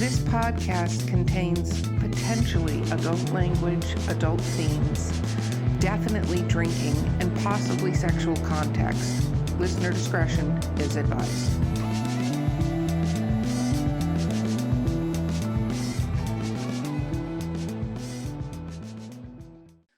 This podcast contains potentially adult language, adult themes, definitely drinking, and possibly sexual context. Listener discretion is advised.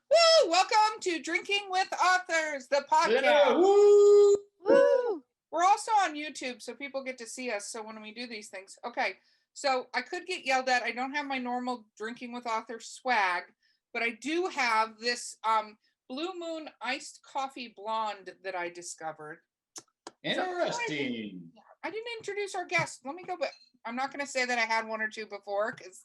Woo! Welcome to Drinking with Authors, the podcast. Yeah, woo! Woo! We're also on YouTube, so people get to see us. So when we do these things, okay. So I could get yelled at. I don't have my normal Drinking with Authors swag, but I do have this Blue Moon iced coffee blonde that I discovered. Interesting. So I didn't introduce our guest. Let me go back. I'm not going to say that I had one or two before because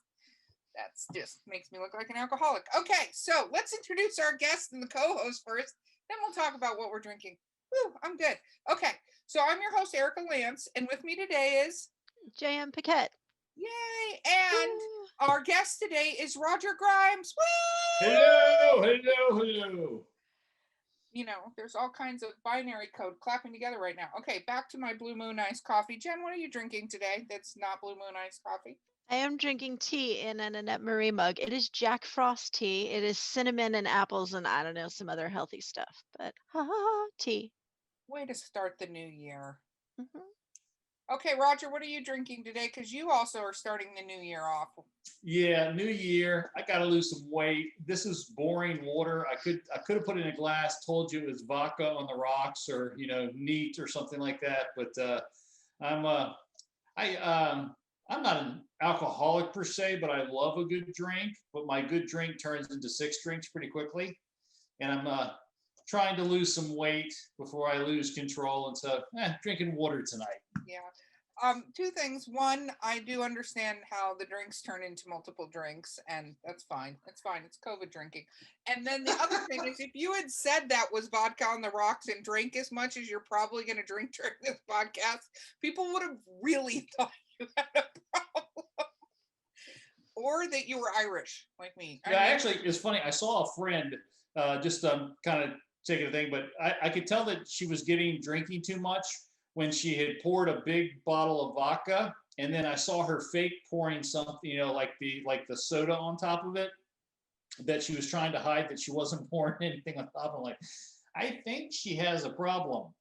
that's just makes me look like an alcoholic. Okay, so let's introduce our guest and the co-host first. Then we'll talk about what we're drinking. Woo, I'm good. Okay, so I'm your host, Erica Lance, and with me today is J.M. Paquette. Yay! And our guest today is Roger Grimes. Woo! Hello. You know, there's all kinds of binary code clapping together right now. Okay, back to my Blue Moon iced coffee. Jen, what are you drinking today that's not Blue Moon iced coffee? I am drinking tea in an Annette Marie mug. It is Jack Frost tea. It is cinnamon and apples and I don't know, some other healthy stuff. But tea. Way to start the new year. Mm-hmm. Okay, Roger, what are you drinking today? Because you also are starting the new year off. Yeah, new year. I got to lose some weight. This is boring water. I could have put it in a glass, told you it was vodka on the rocks or, neat or something like that. But I'm not an alcoholic per se, but I love a good drink. But my good drink turns into 6 drinks pretty quickly. And I'm trying to lose some weight before I lose control. And so drinking water tonight. Yeah. Two things. One, I do understand how the drinks turn into multiple drinks, and that's fine. It's fine. It's COVID drinking. And then the other thing is, if you had said that was vodka on the rocks and drank as much as you're probably going to drink during this podcast, people would have really thought you had a problem. Or that you were Irish, like me. Yeah, actually, it's funny. I saw a friend just kind of taking a thing, but I could tell that she was drinking too much when she had poured a big bottle of vodka, and then I saw her fake pouring something, like the soda on top of it, that she was trying to hide that she wasn't pouring anything on top. I'm like, I think she has a problem.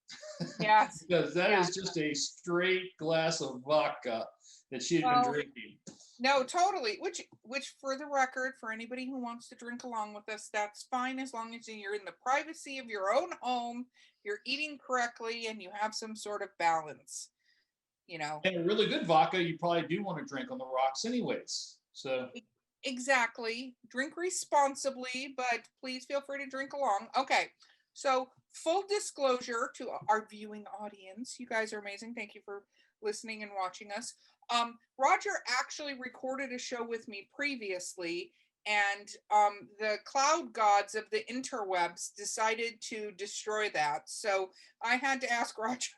Yeah. Because that is just a straight glass of vodka that she had been drinking. No, totally. Which for the record, for anybody who wants to drink along with us, that's fine as long as you're in the privacy of your own home, you're eating correctly, and you have some sort of balance, And a really good vodka, you probably do want to drink on the rocks anyways. So exactly. Drink responsibly, but please feel free to drink along. Okay. So full disclosure to our viewing audience, you guys are amazing. Thank you for listening and watching us. Roger actually recorded a show with me previously, and the cloud gods of the interwebs decided to destroy that. So I had to ask Roger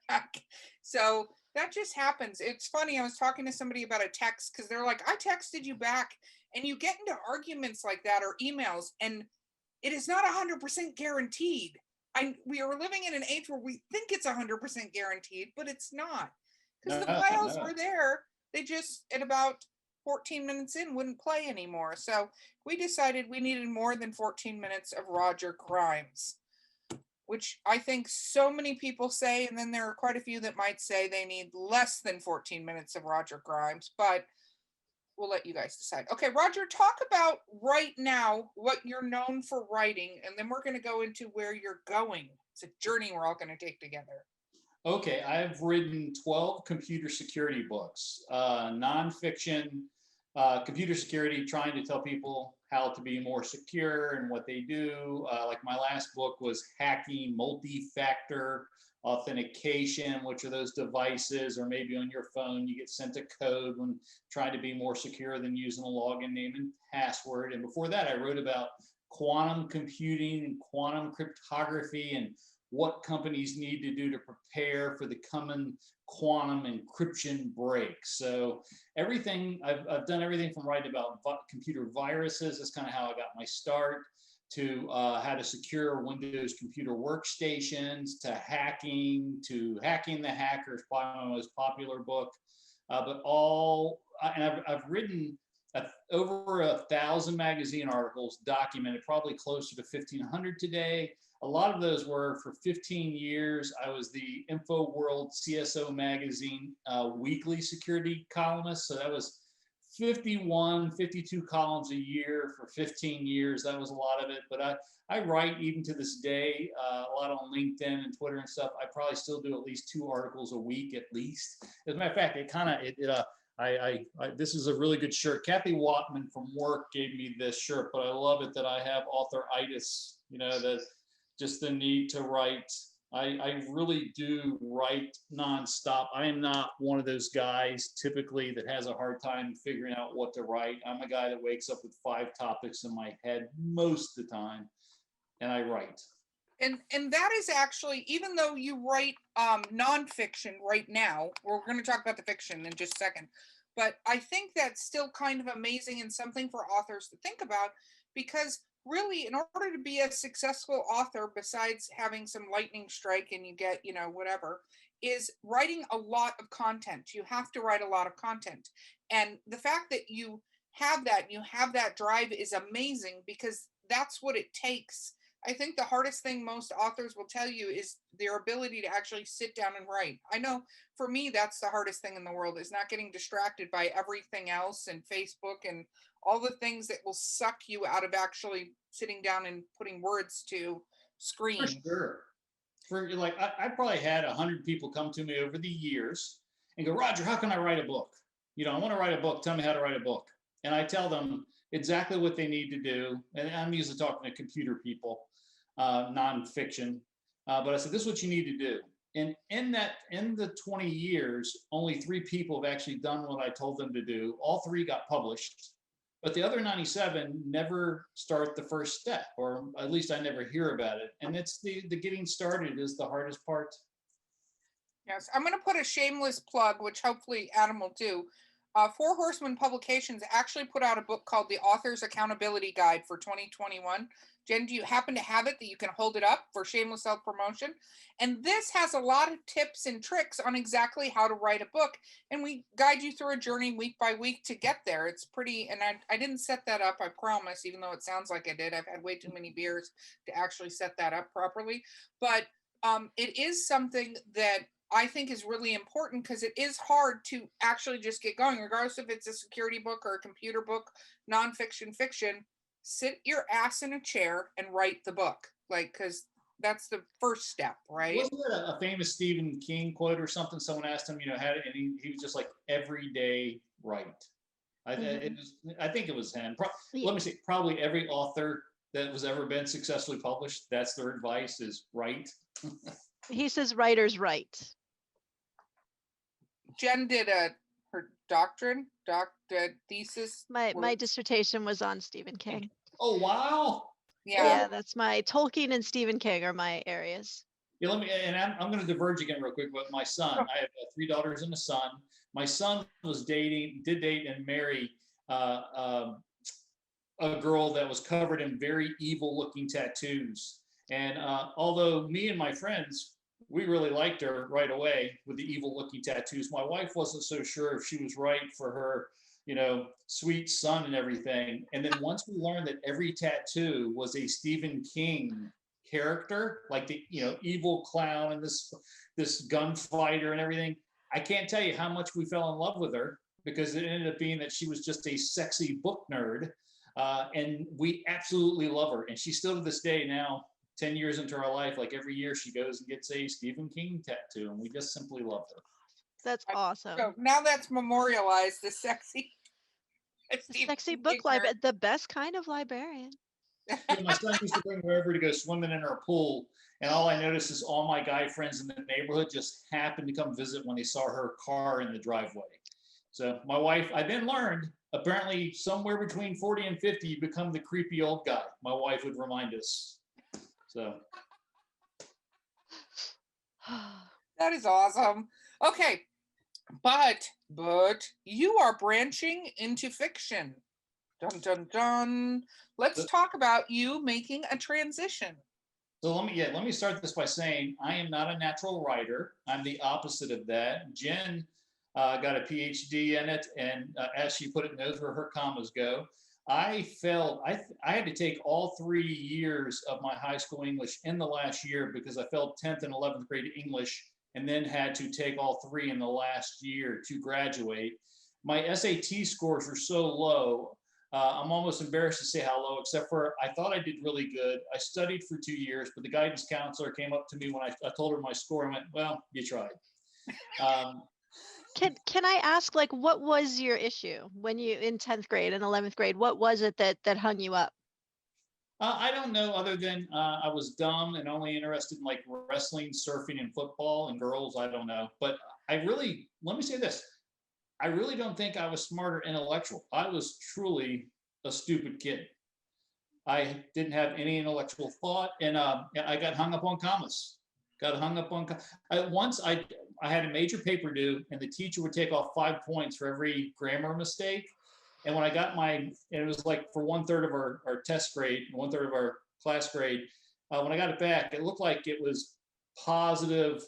back. So that just happens. It's funny. I was talking to somebody about a text because they're like, I texted you back, and you get into arguments like that or emails, and it is not 100% guaranteed. We are living in an age where we think it's 100% guaranteed, but it's not. Because the files were there, they just, at about 14 minutes in, wouldn't play anymore. So we decided we needed more than 14 minutes of Roger Grimes, which I think so many people say, and then there are quite a few that might say they need less than 14 minutes of Roger Grimes, but we'll let you guys decide. Okay, Roger, talk about right now what you're known for writing, and then we're going to go into where you're going. It's a journey we're all going to take together. Okay, I've written 12 computer security books, nonfiction, computer security, trying to tell people how to be more secure and what they do. Like my last book was hacking multi-factor authentication, which are those devices, or maybe on your phone, you get sent a code when trying to be more secure than using a login name and password. And before that, I wrote about quantum computing and quantum cryptography and what companies need to do to prepare for the coming quantum encryption break. So everything, I've done everything from writing about computer viruses, that's kind of how I got my start, to how to secure Windows computer workstations, to hacking the hackers, probably my most popular book. but I've written over 1,000 magazine articles, documented, probably closer to 1,500 today. A lot of those were for 15 years. I was the InfoWorld CSO magazine weekly security columnist. So that was 51, 52 columns a year for 15 years. That was a lot of it. But I write even to this day, a lot on LinkedIn and Twitter and stuff. I probably still do at least 2 articles a week at least. As a matter of fact, this is a really good shirt. Kathy Watman from work gave me this shirt, but I love it that I have authoritis, that just the need to write. I really do write nonstop. I am not one of those guys typically that has a hard time figuring out what to write. I'm a guy that wakes up with 5 topics in my head most of the time, and I write. And that is actually, even though you write nonfiction right now, we're going to talk about the fiction in just a second, but I think that's still kind of amazing and something for authors to think about, because really, in order to be a successful author, besides having some lightning strike and you get, whatever, is writing a lot of content. You have to write a lot of content. And the fact that you have that drive is amazing, because that's what it takes. I think the hardest thing most authors will tell you is their ability to actually sit down and write. I know for me, that's the hardest thing in the world, is not getting distracted by everything else and Facebook and all the things that will suck you out of actually sitting down and putting words to screen. For sure. I probably had 100 people come to me over the years and go, Roger, how can I write a book? I want to write a book. Tell me how to write a book. And I tell them exactly what they need to do. And I'm usually talking to computer people, nonfiction. But I said, this is what you need to do. And in the 20 years, only 3 people have actually done what I told them to do. All 3 got published, but the other 97 never start the first step, or at least I never hear about it. And it's the getting started is the hardest part. Yes, I'm going to put a shameless plug, which hopefully Adam will do. 4 Horsemen Publications actually put out a book called The Author's Accountability Guide for 2021. Jen, do you happen to have it that you can hold it up for shameless self-promotion? And this has a lot of tips and tricks on exactly how to write a book. And we guide you through a journey week by week to get there. It's pretty, and I didn't set that up, I promise, even though it sounds like I did. I've had way too many beers to actually set that up properly. But it is something that I think is really important, because it is hard to actually just get going, regardless if it's a security book or a computer book, nonfiction, fiction. Sit your ass in a chair and write the book, because that's the first step, right? Wasn't that a famous Stephen King quote or something? Someone asked him, how to, and he was just like, every day write. I think it was him. Let me say, probably every author that has ever been successfully published, that's their advice, is write. He says writers write. Jen did her thesis. My dissertation was on Stephen King. Oh, wow. Yeah, that's my Tolkien and Stephen King are my areas. Yeah, I'm going to diverge again real quick with my son. I have 3 daughters and a son. My son did date and marry a girl that was covered in very evil looking tattoos. And although me and my friends, we really liked her right away with the evil looking tattoos, my wife wasn't so sure if she was right for her, sweet son and everything. And then once we learned that every tattoo was a Stephen King character, like the, evil clown and this gunfighter and everything, I can't tell you how much we fell in love with her, because it ended up being that she was just a sexy book nerd. And we absolutely love her. And she's still to this day now, 10 years into her life, like every year she goes and gets a Stephen King tattoo, and we just simply love her. That's awesome. So now that's memorialized, the sexy book librarian, the best kind of librarian. Yeah, my son used to bring her over to go swimming in our pool, and all I noticed is all my guy friends in the neighborhood just happened to come visit when they saw her car in the driveway. So my wife, I then learned, apparently somewhere between 40 and 50, you become the creepy old guy. My wife would remind us. So that is awesome. Okay, but you are branching into fiction. Dun dun dun. Let's talk about you making a transition. So let me start this by saying I am not a natural writer. I'm the opposite of that. Jen got a PhD in it, and as she put it, knows where her commas go. I had to take all 3 years of my high school English in the last year because I failed 10th and 11th grade English and then had to take all 3 in the last year to graduate. My SAT scores are so low. I'm almost embarrassed to say how low, except for I thought I did really good. I studied for 2 years, but the guidance counselor came up to me when I told her my score and went, well, you tried. Can I ask, like, what was your issue when you in 10th grade and 11th grade? What was it that hung you up? I don't know, other than I was dumb and only interested in like wrestling, surfing, and football, and girls. I don't know, but let me say this: I really don't think I was smart or intellectual. I was truly a stupid kid. I didn't have any intellectual thought, and I got hung up on commas. Once I had a major paper due, and the teacher would take off 5 points for every grammar mistake. And when I got and it was like for 1/3 of our test grade, 1/3 of our class grade. When I got it back, it looked like it was positive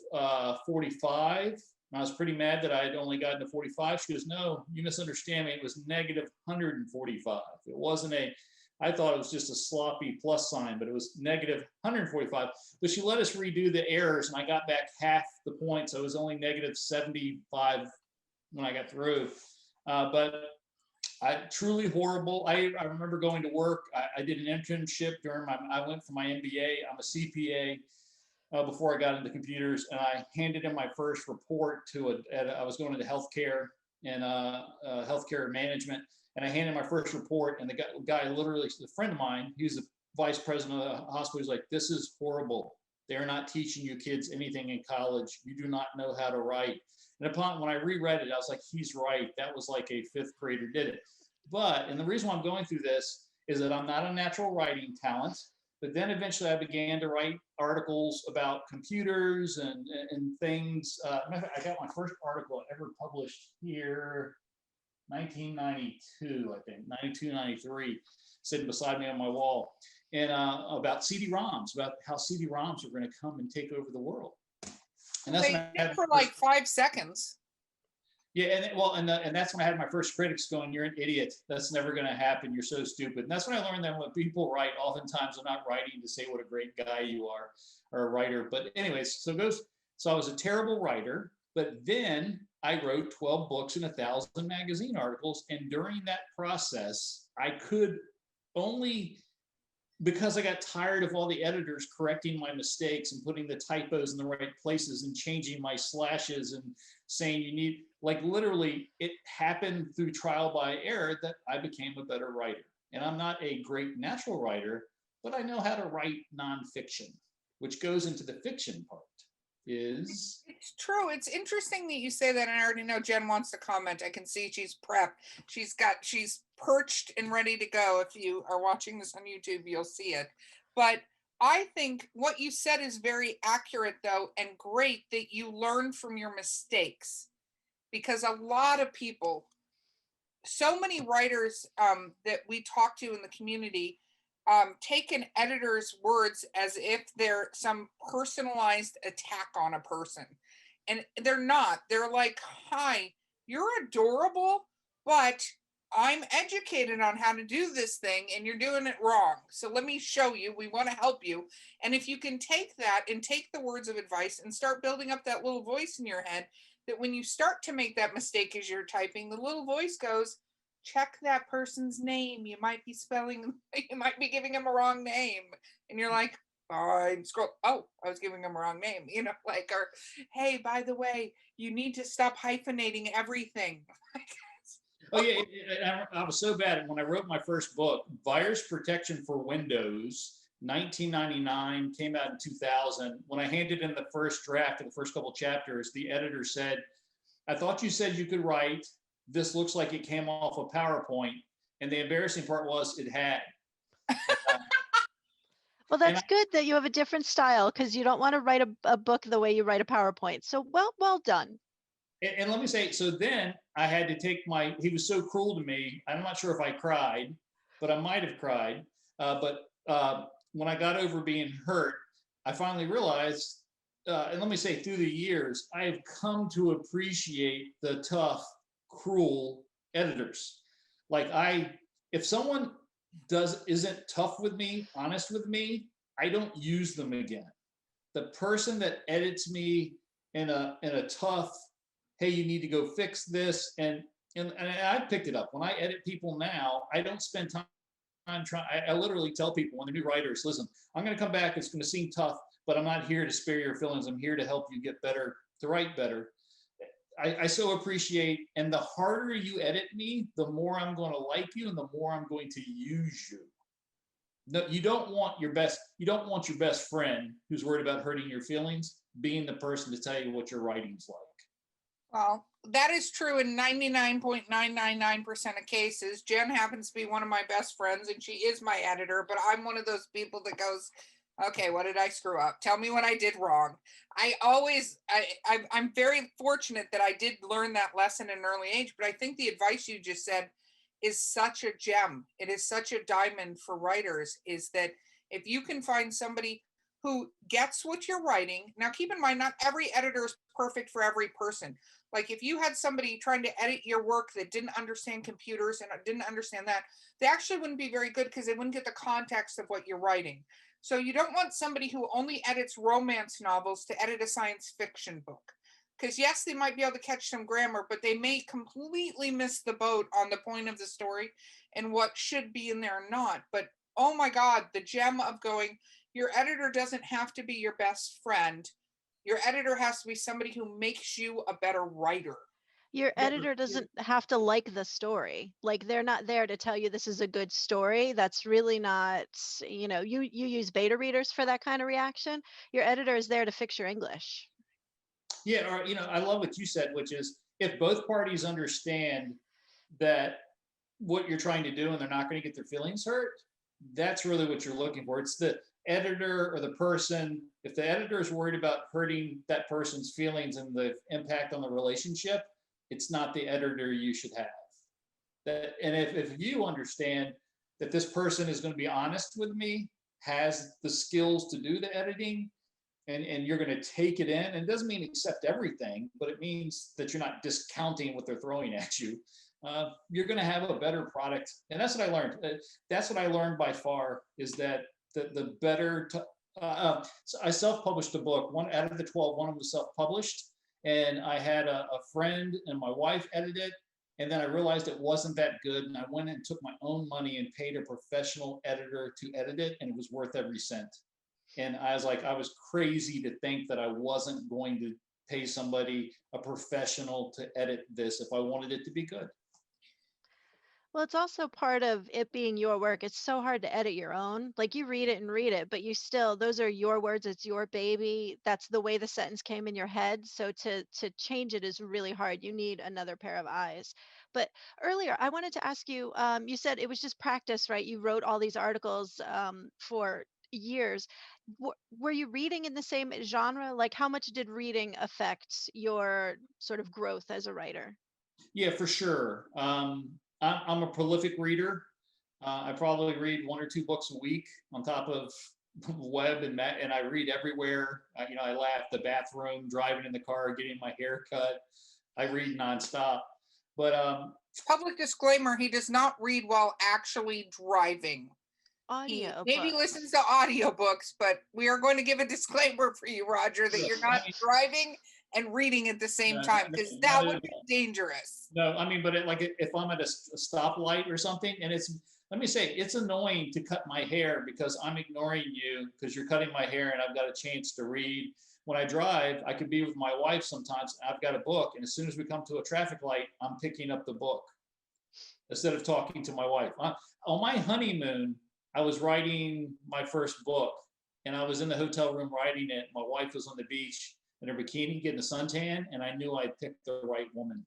45. And I was pretty mad that I had only gotten a 45. She goes, no, you misunderstand me. It was negative 145. It wasn't I thought it was just a sloppy plus sign, but it was negative 145. But she let us redo the errors, and I got back half the points. So it was only negative 75 when I got through. But truly horrible. I remember going to work. I did an internship I went for my MBA. I'm a CPA before I got into computers, and I handed in my first report I was going into healthcare and healthcare management. And I handed my first report, and the guy literally, a friend of mine, he was the vice president of the hospital. He's like, this is horrible. They're not teaching you kids anything in college. You do not know how to write. And when I reread it, I was like, he's right. That was like a 5th grader did it. And the reason why I'm going through this is that I'm not a natural writing talent. But then eventually I began to write articles about computers and things. I got my first article ever published here, 1992, I think, 92, 93, sitting beside me on my wall, and about CD-ROMs, about how CD-ROMs are going to come and take over the world. And that's they did for like 5 seconds. Yeah, and that's when I had my first critics going, "You're an idiot. That's never going to happen. You're so stupid." And that's when I learned that when people write, oftentimes they're not writing to say what a great guy you are or a writer. But anyways, so I was a terrible writer. But then I wrote 12 books and 1,000 magazine articles. And during that process, I could only, because I got tired of all the editors correcting my mistakes and putting the typos in the right places and changing my slashes and saying you need, like literally it happened through trial by error that I became a better writer. And I'm not a great natural writer, but I know how to write nonfiction, which goes into the fiction part. It's true. It's interesting that you say that, and I already know Jen wants to comment. I can see she's prepped. She's perched and ready to go. If you are watching this on YouTube, you'll see it. But I think what you said is very accurate, though, and great that you learn from your mistakes, because a lot of people, so many writers that we talk to in the community, take an editor's words as if they're some personalized attack on a person. And they're not. They're like, hi, you're adorable, but I'm educated on how to do this thing and you're doing it wrong. So let me show you. We want to help you. And if you can take that and take the words of advice and start building up that little voice in your head, that when you start to make that mistake as you're typing, the little voice goes, check that person's name. You might be giving him a wrong name. And you're like, fine, scroll. Oh, I was giving him a wrong name, or, hey, by the way, you need to stop hyphenating everything. Oh yeah, I was so bad. When I wrote my first book, Virus Protection for Windows, 1999, came out in 2000. When I handed in the first draft of the first couple chapters, the editor said, I thought you said you could write. This looks like it came off a PowerPoint. And the embarrassing part was it had. Well, that's good that you have a different style, because you don't want to write a book the way you write a PowerPoint. So well done. And let me say, so then I had to take he was so cruel to me. I'm not sure if I cried, but I might have cried. But when I got over being hurt, I finally realized and let me say, through the years, I've come to appreciate the tough, cruel editors. Like if someone isn't tough with me, honest with me, I don't use them again. The person that edits me in a tough, hey, you need to go fix this, and I picked it up. When I edit people now, I don't spend time trying. I literally tell people when they're new writers, listen, I'm going to come back. It's going to seem tough, but I'm not here to spare your feelings. I'm here to help you get better, to write better. I so appreciate, and the harder you edit me, the more I'm going to like you, and the more I'm going to use you. No, you don't want your best friend who's worried about hurting your feelings being the person to tell you what your writing's like. Well, that is true in 99.999% of cases. Jen happens to be one of my best friends and she is my editor, but I'm one of those people that goes, okay, what did I screw up? Tell me what I did wrong. I'm very fortunate that I did learn that lesson at an early age, but I think the advice you just said is such a gem. It is such a diamond for writers, is that if you can find somebody who gets what you're writing. Now, keep in mind, not every editor is perfect for every person. Like if you had somebody trying to edit your work that didn't understand computers and didn't understand that, they actually wouldn't be very good because they wouldn't get the context of what you're writing. So you don't want somebody who only edits romance novels to edit a science fiction book. Because yes, they might be able to catch some grammar, but they may completely miss the boat on the point of the story and what should be in there or not. But oh my God, the gem of going, your editor doesn't have to be your best friend. Your editor has to be somebody who makes you a better writer. Your editor doesn't have to like the story. Like they're not there to tell you this is a good story. That's really not, you use beta readers for that kind of reaction. Your editor is there to fix your English. Yeah, or I love what you said, which is if both parties understand that what you're trying to do and they're not going to get their feelings hurt, that's really what you're looking for. It's the editor or the person. If the editor is worried about hurting that person's feelings and the impact on the relationship, it's not the editor you should have. And if you understand that this person is going to be honest with me, has the skills to do the editing, and you're going to take it in, and it doesn't mean accept everything, but it means that you're not discounting what they're throwing at you. You're going to have a better product. And that's what I learned. That's what I learned by far, is that the better, so I self-published a book. One out of the 12, one of them was self-published. And I had a friend and my wife edit it. And then I realized it wasn't that good. And I went and took my own money and paid a professional editor to edit it. And it was worth every cent. And I was crazy to think that I wasn't going to pay somebody, a professional, to edit this if I wanted it to be good. Well, it's also part of it being your work. It's so hard to edit your own. Like you read it, but you still, those are your words. It's your baby. That's the way the sentence came in your head. So to change it is really hard. You need another pair of eyes. But earlier, I wanted to ask you, you said it was just practice, right? You wrote all these articles for years. Were you reading in the same genre? Like how much did reading affect your sort of growth as a writer? Yeah, for sure. I'm a prolific reader. I probably read 1 or 2 books a week on top of web and I read everywhere. I laugh, the bathroom, driving in the car, getting my hair cut. I read nonstop. But public disclaimer, he does not read while actually driving. He maybe listens to audiobooks, but we are going to give a disclaimer for you, Roger, that you're not driving and reading at the same time, because that would be dangerous. No, but if I'm at a stoplight or something, and let me say, it's annoying to cut my hair because I'm ignoring you because you're cutting my hair and I've got a chance to read. When I drive, I could be with my wife sometimes. I've got a book, and as soon as we come to a traffic light, I'm picking up the book instead of talking to my wife. On my honeymoon, I was writing my first book, and I was in the hotel room writing it. My wife was on the beach in her bikini getting a suntan, and I knew I'd picked the right woman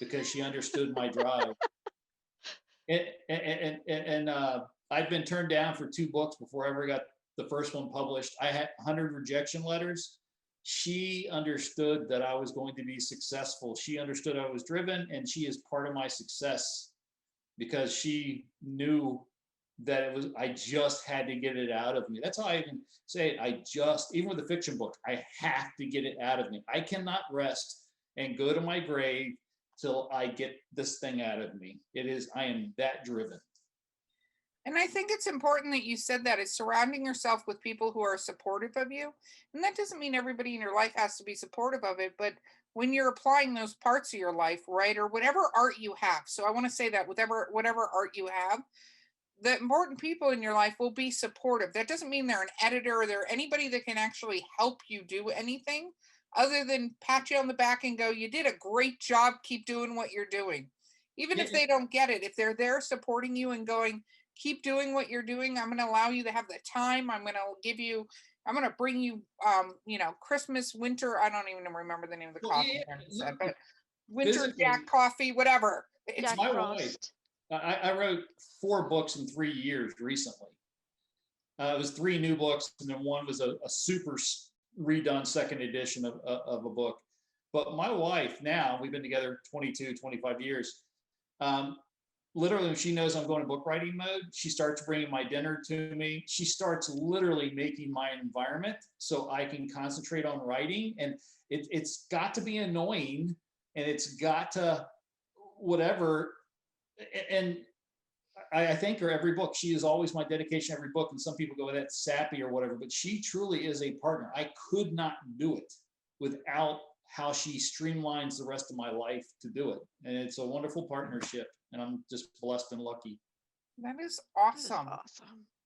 because she understood my drive. And I'd been turned down for 2 books before I ever got the first one published. I had 100 rejection letters. She understood that I was going to be successful. She understood I was driven, and she is part of my success because she knew that I just had to get it out of me. That's how I even say it. Even with a fiction book, I have to get it out of me. I cannot rest and go to my grave till I get this thing out of me. I am that driven. And I think it's important that you said that, is surrounding yourself with people who are supportive of you. And that doesn't mean everybody in your life has to be supportive of it, but when you're applying those parts of your life, right, or whatever art you have. So I want to say that whatever art you have, the important people in your life will be supportive. That doesn't mean they're an editor or they're anybody that can actually help you do anything other than pat you on the back and go, you did a great job, keep doing what you're doing. Even if they don't get it, if they're there supporting you and going, keep doing what you're doing, I'm going to allow you to have the time, I'm going to bring you, Christmas, winter, I don't even remember the name of the coffee, but winter Jack coffee, whatever. It's my wife. I wrote 4 books in 3 years recently. It was 3 new books, and then one was a super redone second edition of a book. But my wife now, we've been together 22, 25 years. Literally, when she knows I'm going to book writing mode, she starts bringing my dinner to me. She starts literally making my environment so I can concentrate on writing. And it's got to be annoying, and it's got to whatever. And I thank her every book. She is always my dedication every book. And some people go, that's sappy or whatever, but she truly is a partner. I could not do it without how she streamlines the rest of my life to do it. And it's a wonderful partnership, and I'm just blessed and lucky. That is awesome.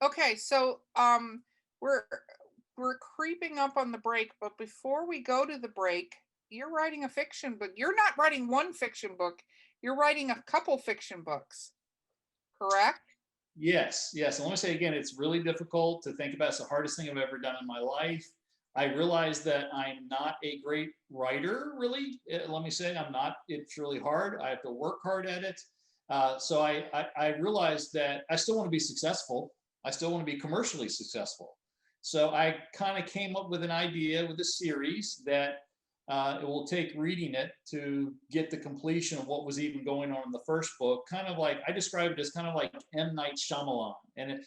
Okay, so we're creeping up on the break, but before we go to the break, you're writing a fiction book. You're not writing one fiction book. You're writing a couple fiction books, correct? Yes. And let me say again, it's really difficult to think about. It's the hardest thing I've ever done in my life. I realize that I'm not a great writer, really. Let me say, I'm not. It's really hard. I have to work hard at it. So I realized that I still want to be successful. I still want to be commercially successful. So I kind of came up with an idea with a series that it will take reading it to get the completion of what was even going on in the first book. Kind of like, I describe it as kind of like M. Night Shyamalan. And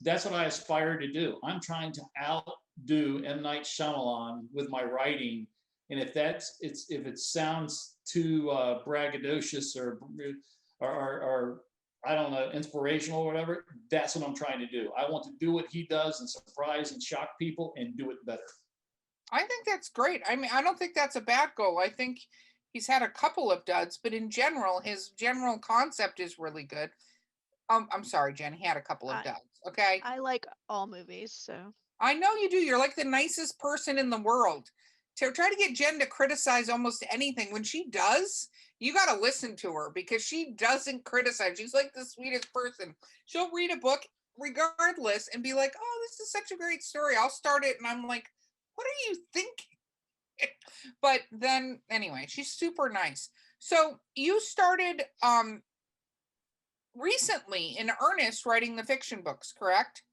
that's what I aspire to do. I'm trying to outdo M. Night Shyamalan with my writing. And if it sounds too braggadocious or I don't know, inspirational or whatever, that's what I'm trying to do. I want to do what he does and surprise and shock people and do it better. I think that's great. I mean, I don't think that's a bad goal. I think he's had a couple of duds, but in general, his general concept is really good. I'm sorry, Jen, he had a couple of duds. Okay. I like all movies, so. I know you do. You're like the nicest person in the world. To try to get Jen to criticize almost anything, when she does, you got to listen to her because she doesn't criticize. She's like the sweetest person. She'll read a book regardless and be like, oh, this is such a great story. I'll start it. And I'm like, what are you thinking? But then anyway, she's super nice. So you started recently in earnest writing the fiction books, correct?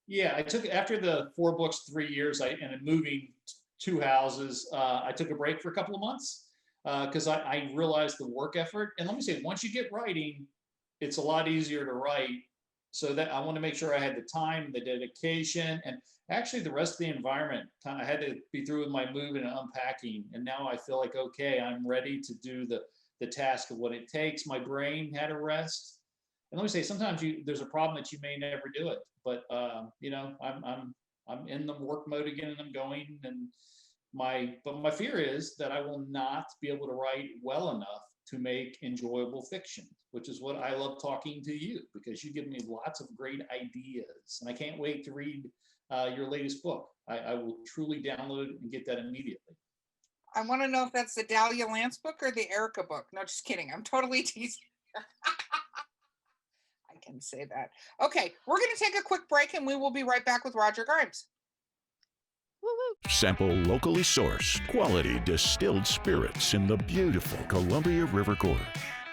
Yeah, I took, after the 4 books, 3 years, and moving 2 houses, I took a break for a couple of months because I realized the work effort. And let me say, once you get writing, it's a lot easier to write. So that I want to make sure I had the time, the dedication, and actually the rest of the environment. I had to be through with my moving and unpacking. And now I feel like, okay, I'm ready to do the task of what it takes. My brain had a rest. And let me say, sometimes there's a problem that you may never do it, but I'm in the work mode again, and I'm going. And my fear is that I will not be able to write well enough to make enjoyable fiction, which is what I love talking to you, because you give me lots of great ideas, and I can't wait to read your latest book. I will truly download and get that immediately. I want to know if that's the Dahlia Lance book or the Erica book. No, just kidding. I'm totally teasing. I can say that. Okay, we're going to take a quick break, and we will be right back with Roger Grimes. Woo-woo. Sample locally sourced, quality distilled spirits in the beautiful Columbia River Gorge.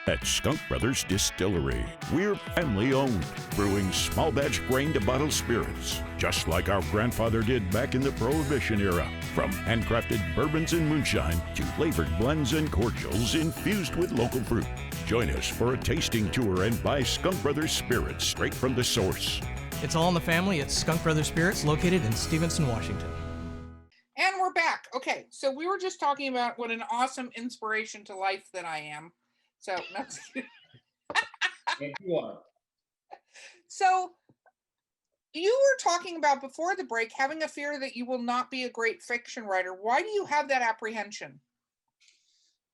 At Skunk Brothers Distillery, we're family-owned, brewing small batch grain-to-bottle spirits, just like our grandfather did back in the Prohibition era. From handcrafted bourbons and moonshine to flavored blends and cordials infused with local fruit. Join us for a tasting tour and buy Skunk Brothers Spirits straight from the source. It's all in the family at Skunk Brothers Spirits, located in Stevenson, Washington. And we're back. Okay, so we were just talking about what an awesome inspiration to life that I am. So that's And you are. so you were talking about before the break having a fear that you will not be a great fiction writer. Why do you have that apprehension?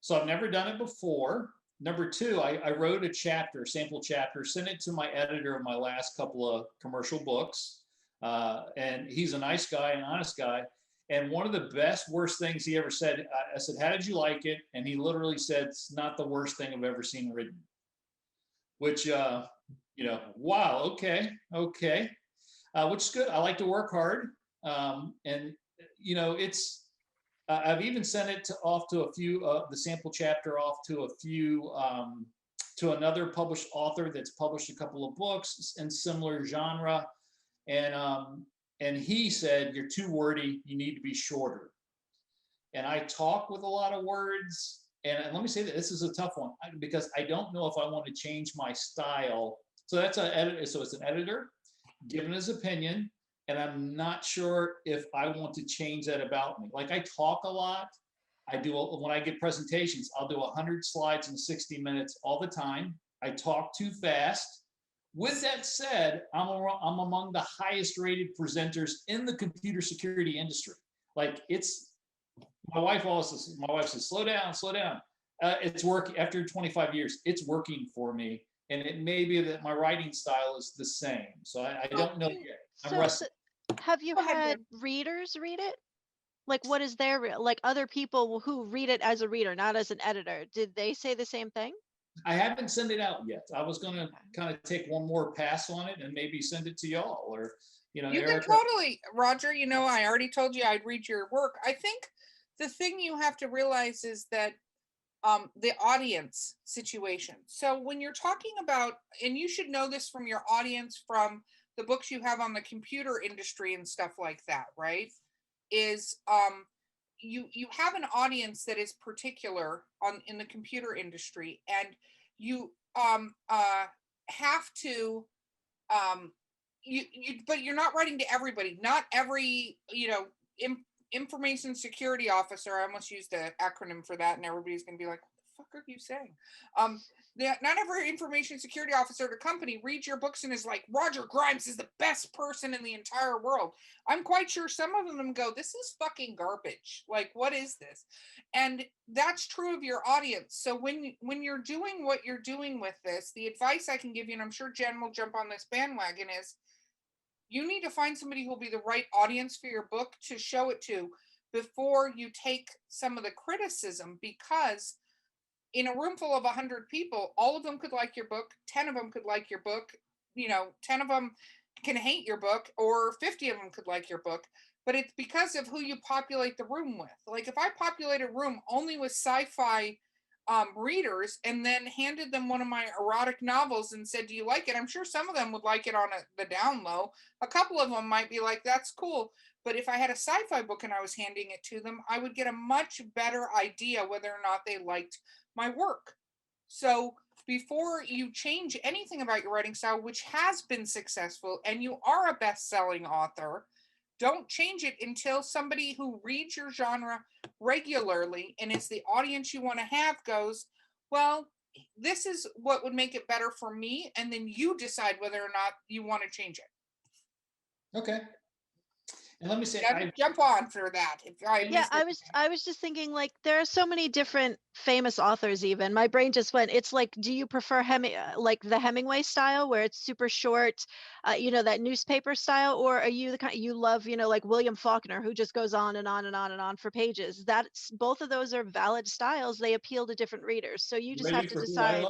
So I've never done it before. Number two, I wrote a sample chapter, sent it to my editor of my last couple of commercial books. And he's a nice guy, an honest guy. And one of the worst things he ever said, I said, how did you like it? And he literally said, it's not the worst thing I've ever seen written. Which, wow, okay. Which is good. I like to work hard. I've even sent it off to a few, the sample chapter off to a few, to another published author that's published a couple of books in similar genre. And he said, you're too wordy, you need to be shorter. And I talk with a lot of words. And let me say that this is a tough one because I don't know if I want to change my style. So that's it's an editor giving his opinion. And I'm not sure if I want to change that about me. Like I talk a lot. When I get presentations, I'll do 100 slides in 60 minutes all the time. I talk too fast. With that said, I'm among the highest rated presenters in the computer security industry. Like my wife says, slow down. It's working after 25 years. It's working for me. And it may be that my writing style is the same. So I don't know yet. I'm wrestling. Have you had readers read it? Like, what is like other people who read it as a reader, not as an editor? Did they say the same thing? I haven't sent it out yet. I was going to kind of take one more pass on it and maybe send it to y'all or, you can totally, Roger, I already told you I'd read your work. I think the thing you have to realize is that the audience situation. So when you're talking about, and you should know this from your audience, from the books you have on the computer industry and stuff like that, right? Is you have an audience that is particular in the computer industry, and you have to but you're not writing to everybody. Not every information security officer. I almost used an acronym for that, and everybody's going to be like, "What the fuck are you saying?" Not every information security officer at a company reads your books and is like, Roger Grimes is the best person in the entire world. I'm quite sure some of them go, this is fucking garbage. Like, what is this? And that's true of your audience. So when you're doing what you're doing with this, the advice I can give you, and I'm sure Jen will jump on this bandwagon, is you need to find somebody who will be the right audience for your book to show it to before you take some of the criticism, because in a room full of 100 people, all of them could like your book, 10 of them could like your book, 10 of them can hate your book, or 50 of them could like your book, but it's because of who you populate the room with. Like if I populate a room only with sci-fi readers and then handed them one of my erotic novels and said, do you like it? I'm sure some of them would like it on the down low. A couple of them might be like, that's cool. But if I had a sci-fi book and I was handing it to them, I would get a much better idea whether or not they liked my work. So before you change anything about your writing style, which has been successful, and you are a best-selling author, don't change it until somebody who reads your genre regularly and is the audience you want to have goes, well, this is what would make it better for me. And then you decide whether or not you want to change it. Okay. And let me say, jump on for that. I was just thinking, like, there are so many different famous authors. Even my brain just went. It's like, do you prefer like the Hemingway style, where it's super short, that newspaper style, or are you the kind you love, like William Faulkner, who just goes on and on and on and on for pages? That's both of those are valid styles. They appeal to different readers. So you just have to decide.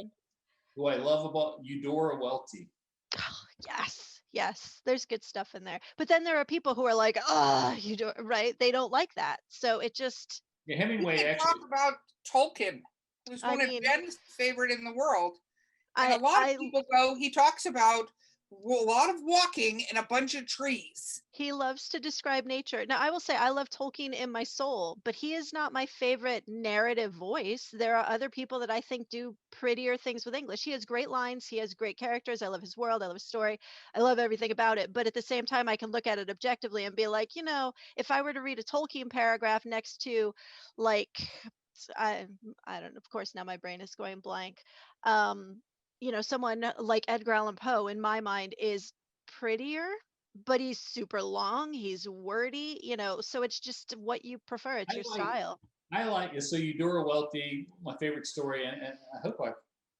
Who I love about Eudora Welty. Yes, there's good stuff in there. But then there are people who are like, you do right. They don't like that. So it just. Yeah, Hemingway we can actually. Talk about Tolkien, who's one of Jen's favorite in the world. And a lot of people go, he talks about a lot of walking and a bunch of trees. He loves to describe nature. Now, I will say I love Tolkien in my soul, but he is not my favorite narrative voice. There are other people that I think do prettier things with English. He has great lines. He has great characters. I love his world. I love his story. I love everything about it. But at the same time, I can look at it objectively and be like, if I were to read a Tolkien paragraph next to, like, I don't know, of course, now my brain is going blank. Someone like Edgar Allan Poe, in my mind, is prettier, but he's super long, he's wordy, so it's just what you prefer, it's your style. I like it. So Eudora Welty, my favorite story, and I hope I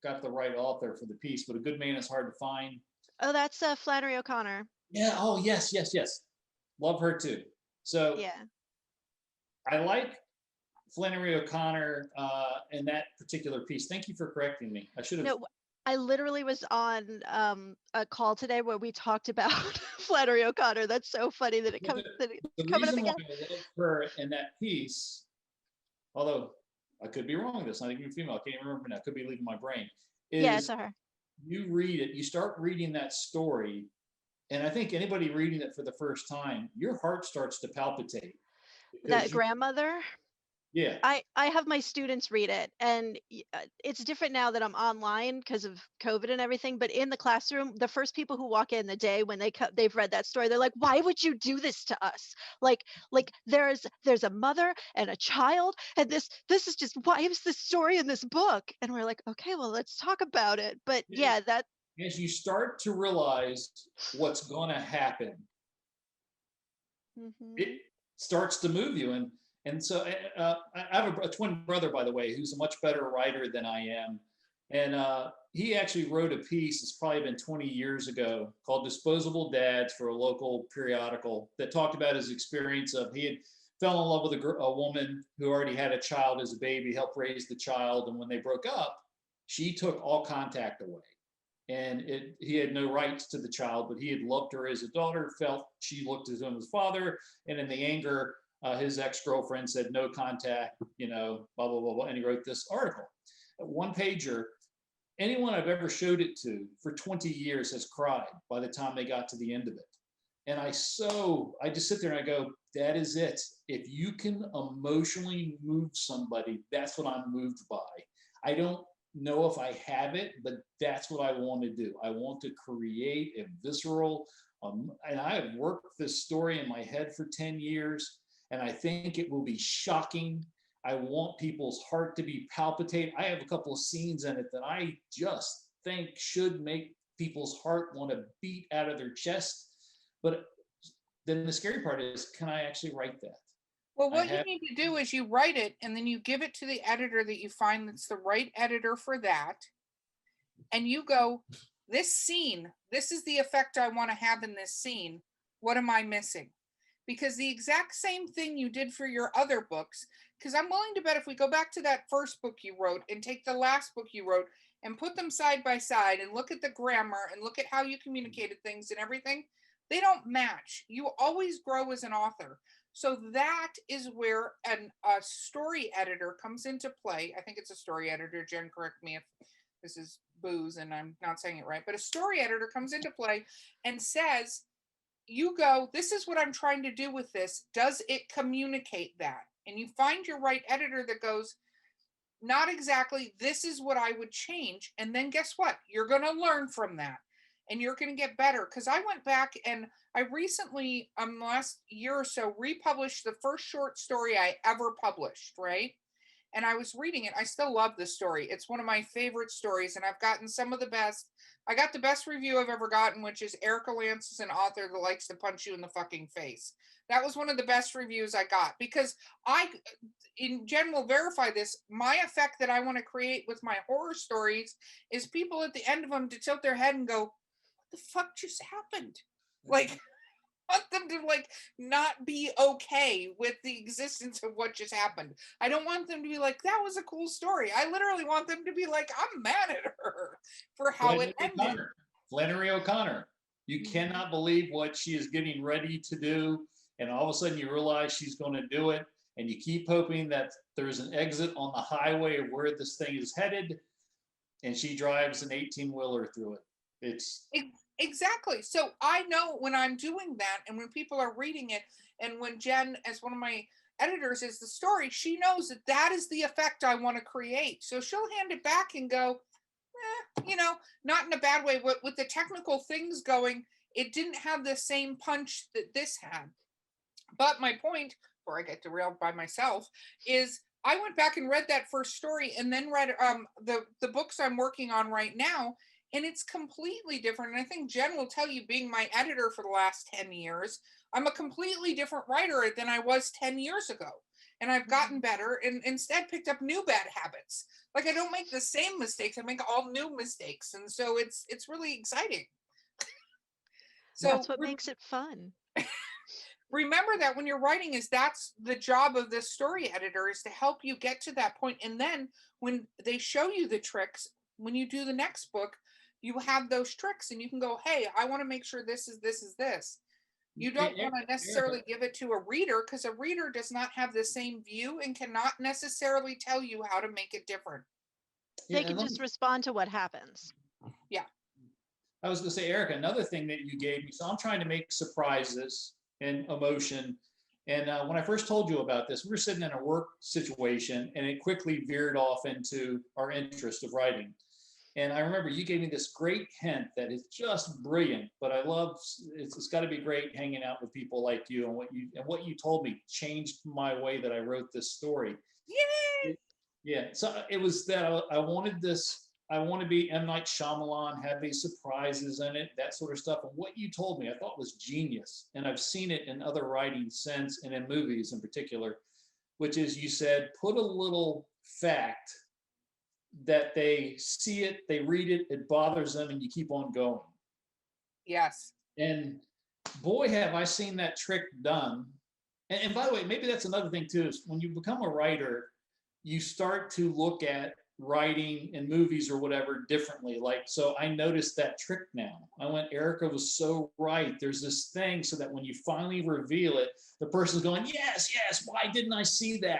got the right author for the piece, but A Good Man is Hard to Find. Oh, that's Flannery O'Connor. Yeah. Oh, yes. Love her too. So Yeah. I like Flannery O'Connor in that particular piece. Thank you for correcting me. I should have. No, I literally was on a call today where we talked about Flannery O'Connor. That's so funny that it comes The coming up reason why again. I love her in that piece, although I could be wrong with this, not even female, I can't even remember now, could be leaving my brain, Yeah, is it's her. you read it, you start reading that story, and I think anybody reading it for the first time, your heart starts to palpitate. That grandmother. Yeah. I have my students read it, and it's different now that I'm online because of COVID and everything. But in the classroom, the first people who walk in the day when they've read that story, they're like, "Why would you do this to us? Like there's a mother and a child, and this is just, why is this story in this book?" And we're like, "Okay, well, let's talk about it." But yeah, that as you start to realize what's going to happen, it starts to move you. And so I have a twin brother, by the way, who's a much better writer than I am. And he actually wrote a piece, it's probably been 20 years ago, called Disposable Dads for a local periodical that talked about his experience of he had fell in love with a woman who already had a child as a baby, helped raise the child. And when they broke up, she took all contact away. And he had no rights to the child, but he had loved her as a daughter, felt she looked at him as father. And in the anger, his ex-girlfriend said, "No contact, blah, blah, blah, blah." And he wrote this article, a one pager. Anyone I've ever showed it to for 20 years has cried by the time they got to the end of it. And I just sit there and I go, that is it. If you can emotionally move somebody, that's what I'm moved by. I don't know if I have it, but that's what I want to do. I want to create a visceral, and I have worked this story in my head for 10 years. And I think it will be shocking. I want people's heart to be palpitated. I have a couple of scenes in it that I just think should make people's heart want to beat out of their chest. But then the scary part is, can I actually write that? Well, what you need to do is you write it and then you give it to the editor that you find that's the right editor for that. And you go, this scene, this is the effect I want to have in this scene. What am I missing? Because the exact same thing you did for your other books, because I'm willing to bet if we go back to that first book you wrote and take the last book you wrote and put them side by side and look at the grammar and look at how you communicated things and everything, they don't match. You always grow as an author. So that is where a story editor comes into play. I think it's a story editor. Jen, correct me if this is booze and I'm not saying it right, but a story editor comes into play and says, you go, this is what I'm trying to do with this. Does it communicate that? And you find your right editor that goes, not exactly, this is what I would change. And then guess what? You're going to learn from that and you're going to get better. Because I went back and I recently, last year or so, republished the first short story I ever published, right? And I was reading it. I still love this story. It's one of my favorite stories, and I've gotten some of the best. I got the best review I've ever gotten, which is Erica Lance is an author that likes to punch you in the fucking face. That was one of the best reviews I got because I, in general, verify this. My effect that I want to create with my horror stories is people at the end of them to tilt their head and go, "What the fuck just happened?" Like, want them to not be okay with the existence of what just happened. I don't want them to be like, that was a cool story. I literally want them to be like, I'm mad at her for how it ended. Flannery O'Connor. You cannot believe what she is getting ready to do. And all of a sudden you realize she's going to do it. And you keep hoping that there's an exit on the highway of where this thing is headed. And she drives an 18-wheeler through it. Exactly. So I know when I'm doing that and when people are reading it, and when Jen, as one of my editors, is the story, she knows that that is the effect I want to create. So she'll hand it back and go, not in a bad way, but with the technical things going, it didn't have the same punch that this had. But my point, before I get derailed by myself, is I went back and read that first story and then read the books I'm working on right now, and it's completely different. And I think Jen will tell you, being my editor for the last 10 years, I'm a completely different writer than I was 10 years ago. And I've gotten better and instead picked up new bad habits. Like, I don't make the same mistakes, I make all new mistakes. And so it's really exciting. So That's what makes it fun. remember that when you're writing, that's the job of the story editor, is to help you get to that point. And then when they show you the tricks, when you do the next book, you have those tricks and you can go, hey, I want to make sure this is this. You don't want to necessarily give it to a reader, because a reader does not have the same view and cannot necessarily tell you how to make it different. They can just respond to what happens. Yeah. I was going to say, Erica, another thing that you gave me. So I'm trying to make surprises and emotion. And when I first told you about this, we were sitting in a work situation, and it quickly veered off into our interest of writing. And I remember you gave me this great hint that is just brilliant, but I love, it's got to be great hanging out with people like you, and what you told me changed my way that I wrote this story. Yay! Yeah. So it was that I wanted this, I want to be M. Night Shyamalan, have these surprises in it, that sort of stuff. And what you told me, I thought was genius. And I've seen it in other writing since, and in movies in particular, which is, you said, put a little fact that they see it, they read it, it bothers them, and you keep on going. Yes. And boy, have I seen that trick done. And by the way, maybe that's another thing too, is when you become a writer, you start to look at writing in movies or whatever differently. Like, so I noticed that trick now. I went, Erica was so right. There's this thing so that when you finally reveal it, the person's going, yes, why didn't I see that?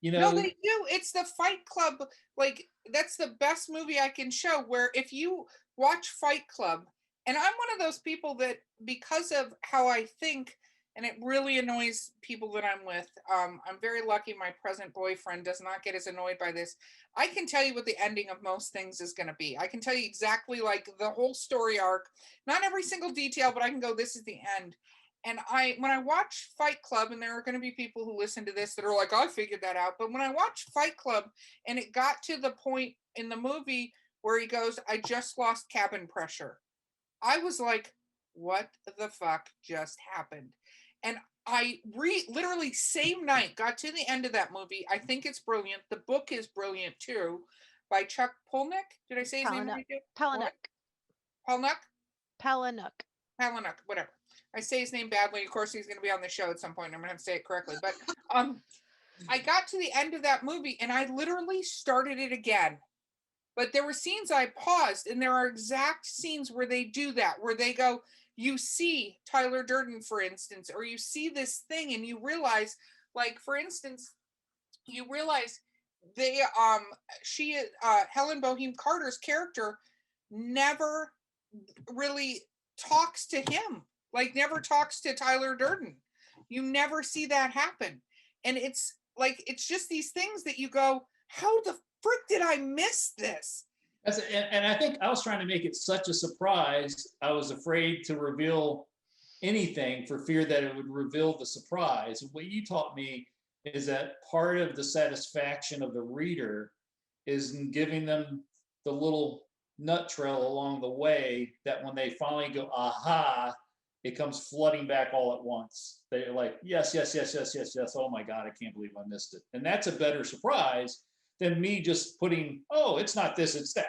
No, they do. It's the Fight Club. Like, that's the best movie I can show, where if you watch Fight Club, and I'm one of those people that, because of how I think, and it really annoys people that I'm with, I'm very lucky my present boyfriend does not get as annoyed by this. I can tell you what the ending of most things is going to be. I can tell you exactly, like, the whole story arc, not every single detail, but I can go, this is the end. And when I watch Fight Club, and there are going to be people who listen to this that are like, I figured that out. But when I watch Fight Club, and it got to the point in the movie where he goes, I just lost cabin pressure, I was like, what the fuck just happened? And I literally same night got to the end of that movie. I think it's brilliant. The book is brilliant too, by Chuck Palahniuk. Did I say his name right? Palahniuk. Palahniuk, whatever. I say his name badly. Of course, he's going to be on the show at some point. I'm going to have to say it correctly. But I got to the end of that movie, and I literally started it again. But there were scenes I paused, and there are exact scenes where they do that, where they go, you see Tyler Durden, for instance, or you see this thing, and you realize, like, for instance, you realize Helen Boehm Carter's character never really talks to him. Like, never talks to Tyler Durden. You never see that happen. And it's like, it's just these things that you go, how the frick did I miss this? And I think I was trying to make it such a surprise. I was afraid to reveal anything for fear that it would reveal the surprise. What you taught me is that part of the satisfaction of the reader is in giving them the little nut trail along the way, that when they finally go, aha, it comes flooding back all at once. They're like, yes. Oh my God, I can't believe I missed it. And that's a better surprise than me just putting, oh, it's not this, it's that.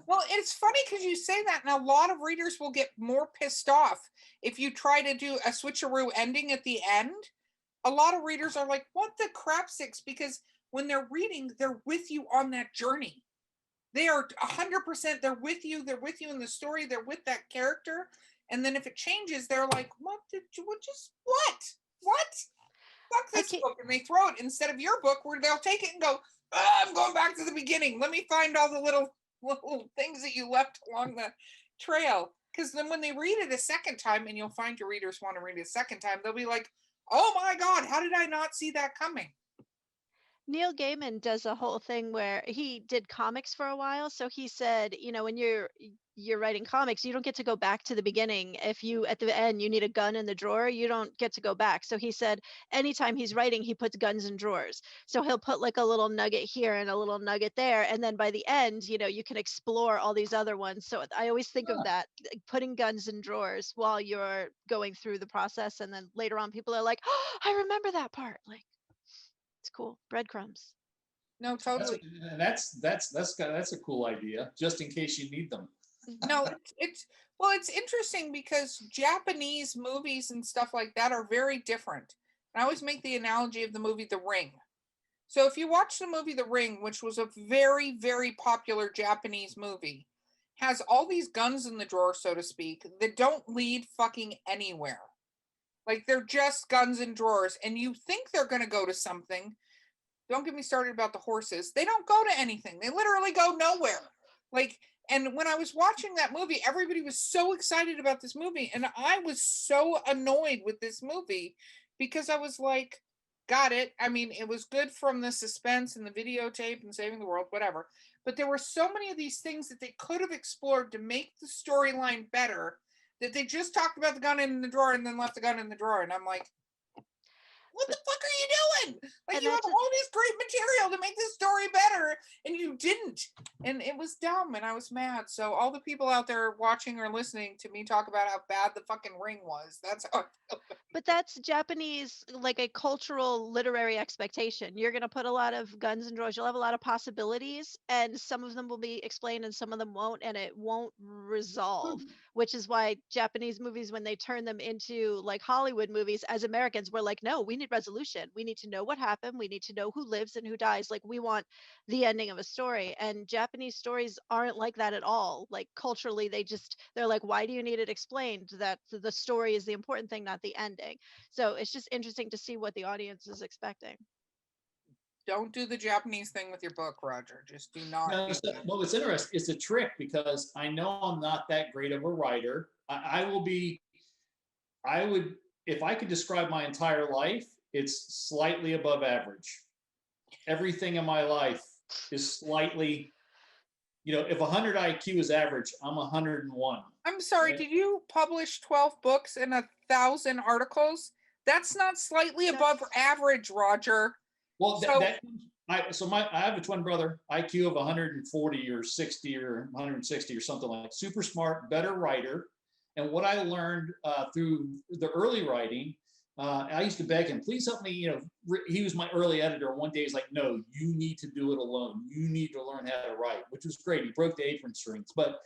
Well, it's funny because you say that, and a lot of readers will get more pissed off if you try to do a switcheroo ending at the end. A lot of readers are like, what the crap, six? Because when they're reading, they're with you on that journey. They are 100%, they're with you in the story, they're with that character. And then if it changes, they're like, what? Fuck this book. And they throw it instead of your book, where they'll take it and go, I'm going back to the beginning. Let me find all the little things that you left along trail, because then when they read it a second time, and you'll find your readers want to read it a second time, they'll be like, oh my God, how did I not see that coming? Neil Gaiman does a whole thing where he did comics for a while. So he said, when you're writing comics, you don't get to go back to the beginning. If you at the end you need a gun in the drawer, you don't get to go back. So he said anytime he's writing, he puts guns in drawers. So he'll put like a little nugget here and a little nugget there, and then by the end, you can explore all these other ones. So I always think of that, like, putting guns in drawers while you're going through the process, and then later on people are like, oh, I remember that part. Like, it's cool. Breadcrumbs. No, totally. That's a cool idea, just in case you need them. No, it's interesting because Japanese movies and stuff like that are very different. I always make the analogy of the movie The Ring. So if you watch the movie The Ring, which was a very, very popular Japanese movie, has all these guns in the drawer, so to speak, that don't lead fucking anywhere. Like, they're just guns in drawers, and you think they're going to go to something. Don't get me started about the horses. They don't go to anything. They literally go nowhere. Like, and when I was watching that movie, everybody was so excited about this movie, and I was so annoyed with this movie because I was like, got it. I mean, it was good from the suspense and the videotape and saving the world, whatever. But there were so many of these things that they could have explored to make the storyline better, that they just talked about the gun in the drawer and then left the gun in the drawer. And I'm like, what the fuck are you doing? Like, you have all this great material to make this story better, and you didn't. And it was dumb, and I was mad. So all the people out there watching or listening to me talk about how bad the fucking Ring was, that's how I feel. But that's Japanese, like a cultural literary expectation. You're going to put a lot of guns and drawers. You'll have a lot of possibilities, and some of them will be explained and some of them won't, and it won't resolve, which is why Japanese movies, when they turn them into like Hollywood movies, as Americans, we're like, no, we need resolution. We need to know what happened. We need to know who lives and who dies. Like, we want the ending of a story. And Japanese stories aren't like that at all. Like, culturally, they're like, why do you need it explained? That the story is the important thing, not the ending. So it's just interesting to see what the audience is expecting. Don't do the Japanese thing with your book, Roger. Just do not. No, well, it's interesting. It's a trick because I know I'm not that great of a writer. I would, if I could describe my entire life, it's slightly above average. Everything in my life is slightly, if 100 IQ is average, I'm 101. I'm sorry, did you publish 12 books and 1,000 articles? That's not slightly above average, Roger. Well, I have a twin brother, IQ of 140 or 60 or 160 or something like that. Super smart, better writer. And what I learned through the early writing, I used to beg him, please help me. He was my early editor. One day he's like, no, you need to do it alone. You need to learn how to write, which was great. He broke the apron strings. But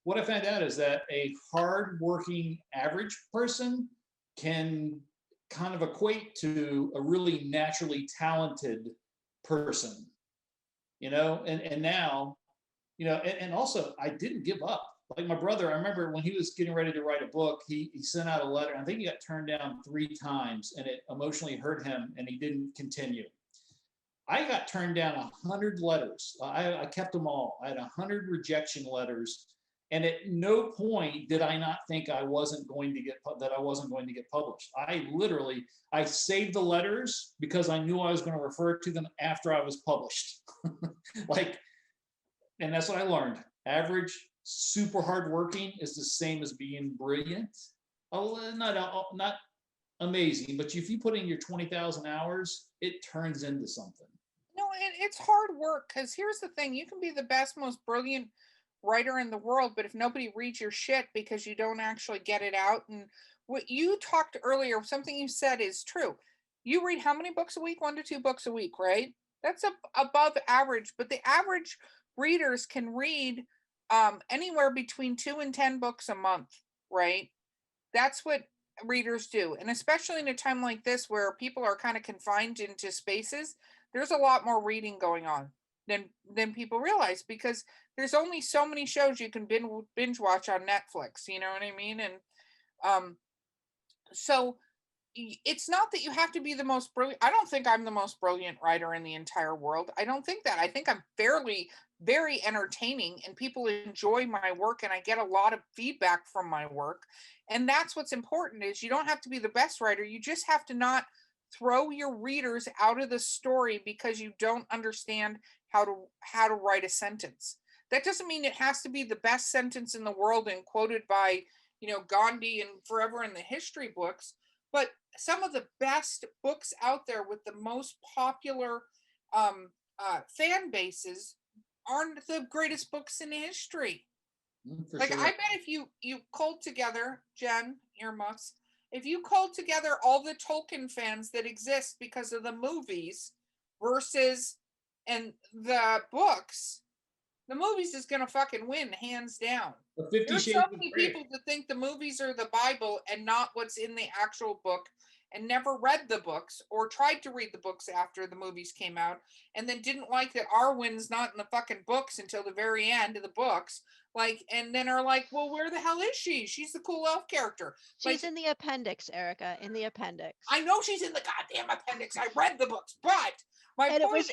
what I found out is that a hardworking average person can kind of equate to a really naturally talented person, and now, and also I didn't give up. Like my brother, I remember when he was getting ready to write a book, he sent out a letter. I think he got turned down 3 times and it emotionally hurt him and he didn't continue. I got turned down 100 letters. I kept them all. I had 100 rejection letters. And at no point did I not think I wasn't going to get published. I saved the letters because I knew I was going to refer to them after I was published. And that's what I learned. Average, super hardworking is the same as being brilliant. Not amazing, but if you put in your 20,000 hours, it turns into something. No, it's hard work, because here's the thing. You can be the best, most brilliant writer in the world, but if nobody reads your shit because you don't actually get it out. And what you talked earlier, something you said is true. You read how many books a week? 1 to 2 books a week, right? That's above average, but the average readers can read anywhere between 2 and 10 books a month, right? That's what readers do. And especially in a time like this where people are kind of confined into spaces, there's a lot more reading going on than people realize, because there's only so many shows you can binge watch on Netflix, you know what I mean? And so it's not that you have to be the most brilliant. I don't think I'm the most brilliant writer in the entire world. I don't think that. I think I'm very entertaining, and people enjoy my work, and I get a lot of feedback from my work. And that's what's important, is you don't have to be the best writer. You just have to not throw your readers out of the story because you don't understand how to write a sentence. That doesn't mean it has to be the best sentence in the world and quoted by, Gandhi and forever in the history books. But some of the best books out there with the most popular fan bases aren't the greatest books in history. Like, Sure. I bet if you culled together, Jen, earmuffs, if you culled together all the Tolkien fans that exist because of the movies versus and the books, the movies is gonna fucking win, hands down. There's so many people that think the movies are the Bible and not what's in the actual book, and never read the books or tried to read the books after the movies came out, and then didn't like that Arwen's not in the fucking books until the very end of the books. Like, and then are like, well, where the hell is she? She's the cool elf character. She's Like, in the appendix, Erica, in the appendix. I know she's in the goddamn appendix. I read the books, but my And point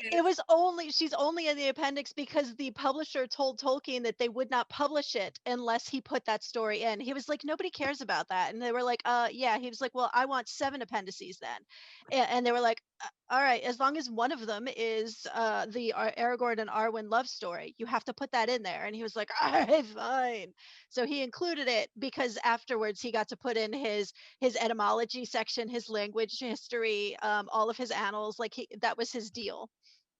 she's only in the appendix because the publisher told Tolkien that they would not publish it unless he put that story in. He was like, nobody cares about that. And they were like, yeah. He was like, well, I want 7 appendices then. And they were like, all right, as long as one of them is the Aragorn and Arwen love story, you have to put that in there. And he was like, all right, fine. So he included it because afterwards he got to put in his etymology section, his language history, all of his annals. Like, that was his deal,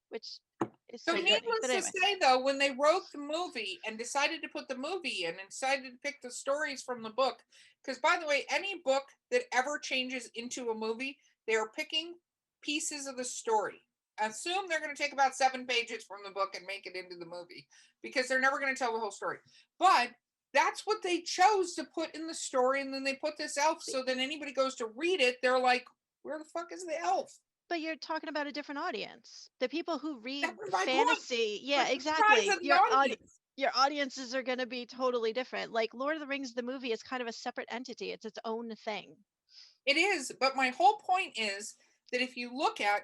which is So so funny. needless But to anyway, say, though, when they wrote the movie and decided to put the movie in and decided to pick the stories from the book, because by the way, any book that ever changes into a movie, they are picking pieces of the story. Assume they're going to take about 7 pages from the book and make it into the movie, because they're never going to tell the whole story. But that's what they chose to put in the story, and then they put this elf, so then anybody goes to read it, they're like, where the fuck is the elf? but you're talking about a different audience. The people who read That was my point. fantasy, yeah, Like, the exactly. size of the audience. Your audiences are going to be totally different. Like Lord of the Rings, the movie is kind of a separate entity. It's its own thing. It is, but my whole point is that if you look at,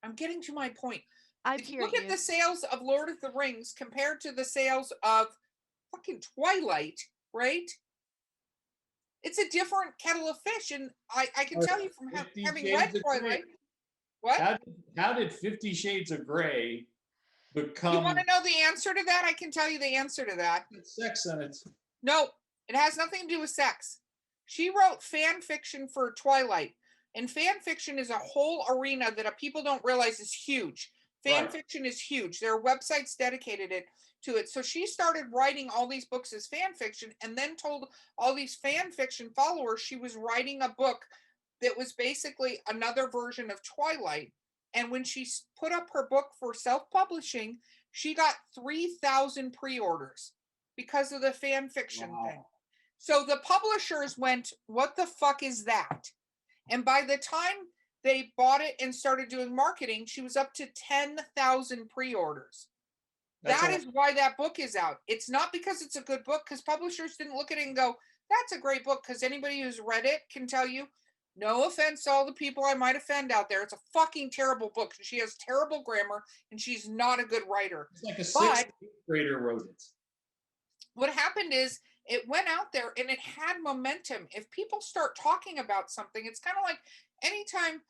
I'm getting to my point. I If you hear look at the sales of Lord of the Rings compared to the sales of fucking Twilight, right? It's a different kettle of fish, and I can tell you from 50 having Shades read of Grey. Twilight. What? How did 50 Shades of Grey You become want to know the answer to that? I can tell you the answer to that. sex in it? No, it has nothing to do with sex. She wrote fan fiction for Twilight, and fan fiction is a whole arena that people don't realize is huge. Fan Right. fiction is huge. There are websites dedicated to it. So she started writing all these books as fan fiction, and then told all these fan fiction followers she was writing a book that was basically another version of Twilight. And when she put up her book for self-publishing, she got 3,000 pre-orders because of the fan fiction thing. So the publishers went, what the fuck is that? And by the time they bought it and started doing marketing, she was up to 10,000 pre-orders. That is why that book is out. It's not because it's a good book, because publishers didn't look at it and go, that's a great book, because anybody who's read it can tell you, no offense to all the people I might offend out there, it's a fucking terrible book. She has terrible grammar, and she's not a good writer. It's like a 6th grader wrote it. What happened is it went out there and it had momentum. If people start talking about something, it's kind of like anytime,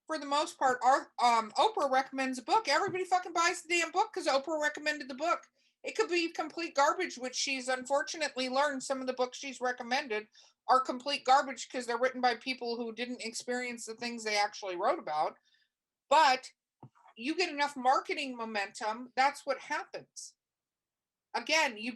for the most part, our Oprah recommends a book, everybody fucking buys the damn book because Oprah recommended the book. It could be complete garbage, which she's unfortunately learned. Some of the books she's recommended are complete garbage because they're written by people who didn't experience the things they actually wrote about. But you get enough marketing momentum, that's what happens. Again, you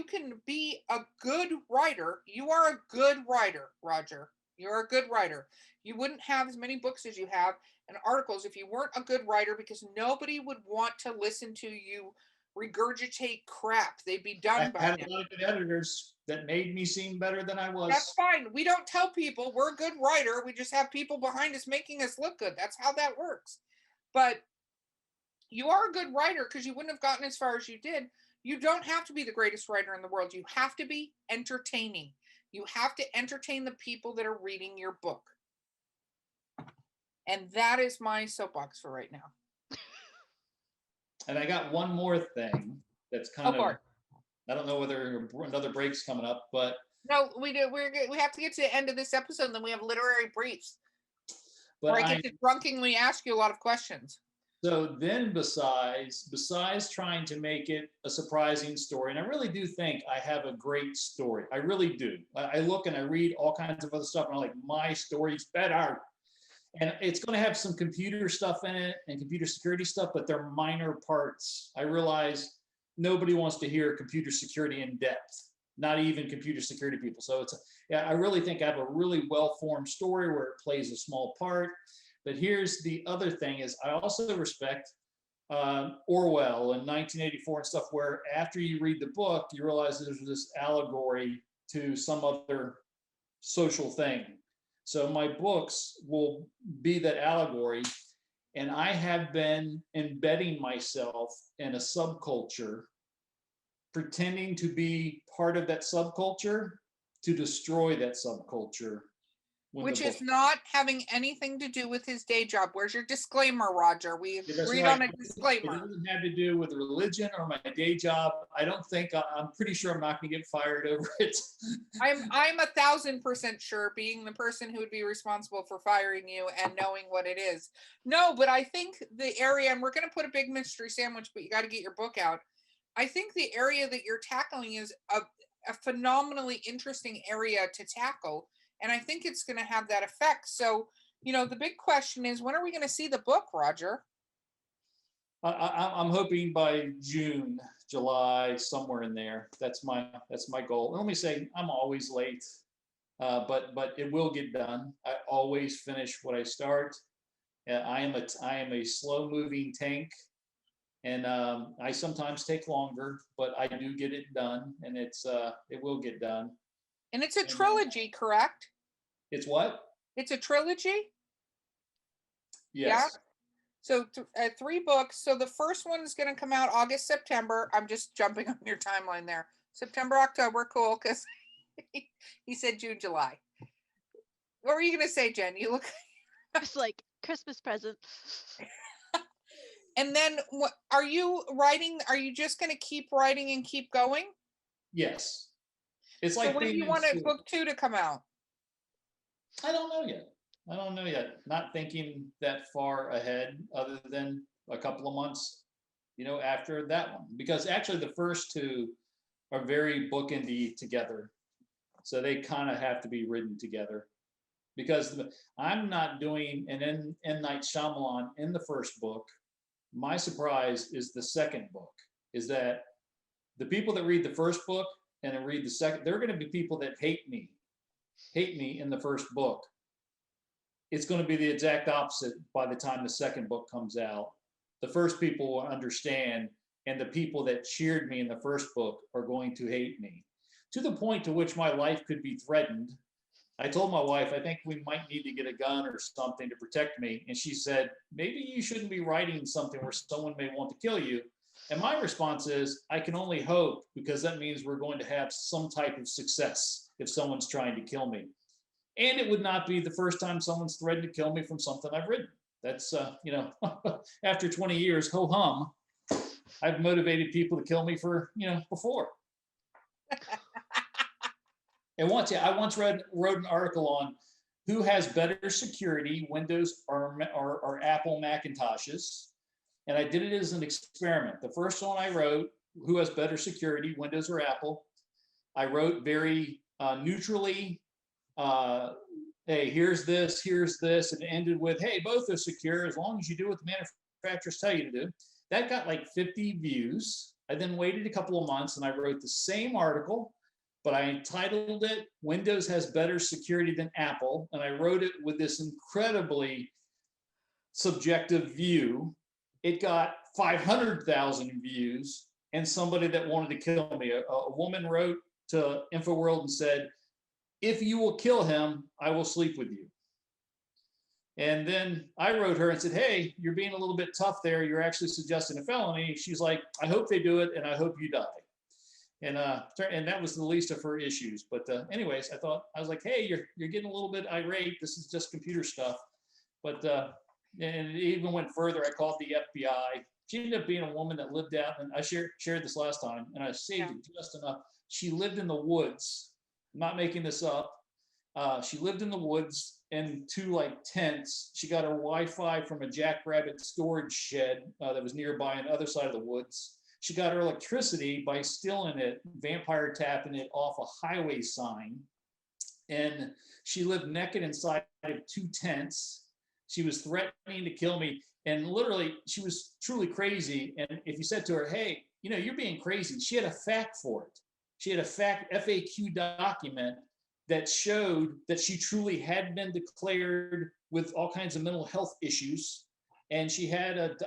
can be a good writer. You are a good writer, Roger. You're a good writer. You wouldn't have as many books as you have and articles if you weren't a good writer, because nobody would want to listen to you regurgitate crap. They'd be done by I had now. a lot of good editors that made me seem better than I was. That's fine. We don't tell people we're a good writer. We just have people behind us making us look good. That's how that works. But you are a good writer because you wouldn't have gotten as far as you did. You don't have to be the greatest writer in the world. You have to be entertaining. You have to entertain the people that are reading your book. And that is my soapbox for right now. And I got one more thing that's kind for of, it. I don't know whether another break's coming up, but No, we do. We have to get to the end of this episode, and then we have literary briefs. Where I get to drunkenly ask you a lot of questions. So then besides trying to make it a surprising story, and I really do think I have a great story. I really do. I look and I read all kinds of other stuff, and I'm like, my story's better. And it's going to have some computer stuff in it and computer security stuff, but they're minor parts. I realize nobody wants to hear computer security in depth, not even computer security people. So I really think I have a really well-formed story where it plays a small part. But here's the other thing is I also respect Orwell in 1984 and stuff, where after you read the book, you realize there's this allegory to some other social thing. So my books will be that allegory, and I have been embedding myself in a subculture, pretending to be part of that subculture to destroy that subculture. Which is not having anything to do with his day job. Where's your disclaimer, Roger? We agreed on a disclaimer. It doesn't have to do with religion or my day job. I don't think, I'm pretty sure I'm not going to get fired over it. I'm 1,000% sure, being the person who would be responsible for firing you and knowing what it is. No, but I think the area, and we're going to put a big mystery sandwich, but you got to get your book out. I think the area that you're tackling is a phenomenally interesting area to tackle. And I think it's going to have that effect. So, the big question is, when are we going to see the book, Roger? I'm hoping by June, July, somewhere in there. That's my goal. Let me say, I'm always late, but it will get done. I always finish what I start. I am a slow moving tank, and I sometimes take longer, but I do get it done, and it will get done. And it's a trilogy, correct? It's what? It's a trilogy? Yes. Yeah. So 3 books. So the first one is going to come out August, September. I'm just jumping on your timeline there. September, October. Cool. Because he said June, July. What were you going to say, Jen? You look. It's like Christmas present. And then what are you writing? Are you just going to keep writing and keep going? Yes. It's so like when do you want book 2 to come out? I don't know yet. Not thinking that far ahead, other than a couple of months, after that one. Because actually the first 2 are very bookendy together. So they kind of have to be written together. Because I'm not doing an M. Night Shyamalan in the first book. My surprise is the second book, is that the people that read the first book and then read the second, they're going to be people that hate me in the first book. It's going to be the exact opposite by the time the second book comes out. The first people will understand, and the people that cheered me in the first book are going to hate me, to the point to which my life could be threatened. I told my wife, I think we might need to get a gun or something to protect me. And she said, maybe you shouldn't be writing something where someone may want to kill you. And my response is, I can only hope, because that means we're going to have some type of success if someone's trying to kill me. And it would not be the first time someone's threatened to kill me from something I've written. That's, after 20 years, ho hum, I've motivated people to kill me for, before. And I once wrote an article on who has better security, Windows or Apple Macintoshes. And I did it as an experiment. The first one I wrote, who has better security, Windows or Apple, I wrote very neutrally, hey, here's this, and it ended with, hey, both are secure as long as you do what the manufacturers tell you to do. That got like 50 views. I then waited a couple of months and I wrote the same article, but I entitled it, Windows has better security than Apple. And I wrote it with this incredibly subjective view. It got 500,000 views, and somebody that wanted to kill me. A woman wrote to InfoWorld and said, if you will kill him, I will sleep with you. And then I wrote her and said, hey, you're being a little bit tough there. You're actually suggesting a felony. She's like, I hope they do it, and I hope you die. And that was the least of her issues. But anyways, I was like, hey, you're getting a little bit irate. This is just computer stuff. But and it even went further. I called the FBI. She ended up being a woman that lived out, and I shared this last time, and I saved it just enough. She lived in the woods. I'm not making this up. She lived in the woods in 2 like tents. She got her Wi-Fi from a jackrabbit storage shed that was nearby on the other side of the woods. She got her electricity by stealing it, vampire tapping it off a highway sign. And she lived naked inside of 2 tents. She was threatening to kill me. And literally, she was truly crazy. And if you said to her, hey, you're being crazy, she had a fact for it. She had a FAQ document that showed that she truly had been declared with all kinds of mental health issues. And she had